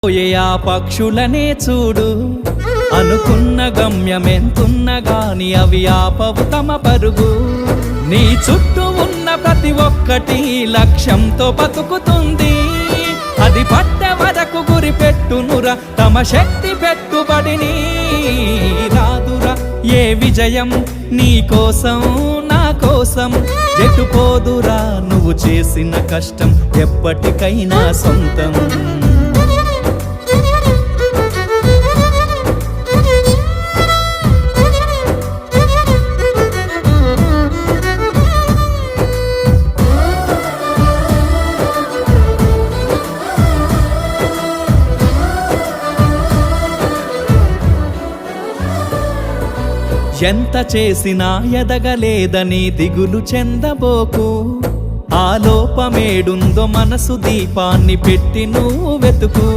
పోయే ఆ పక్షులనే చూడు, అనుకున్న గమ్యమెంతున్న గాని అవి ఆపవు తమ పరుగు. నీ చుట్టూ ఉన్న ప్రతి ఒక్కటి లక్ష్యంతో బతుకుతుంది. అది పట్టే వరకు గురి పెట్టునురా తమ శక్తి పెట్టుబడిని. రాదురా ఏ విజయం నీ కోసం నా కోసం, ఎటుపోదురా నువ్వు చేసిన కష్టం ఎప్పటికైనా సొంతం. ఎంత చేసినా ఎదగలేదని దిగులు చెందబోకు. ఆ లోపమేడుందో మనసు దీపాన్ని పెట్టి నువ్వు వెతుకు.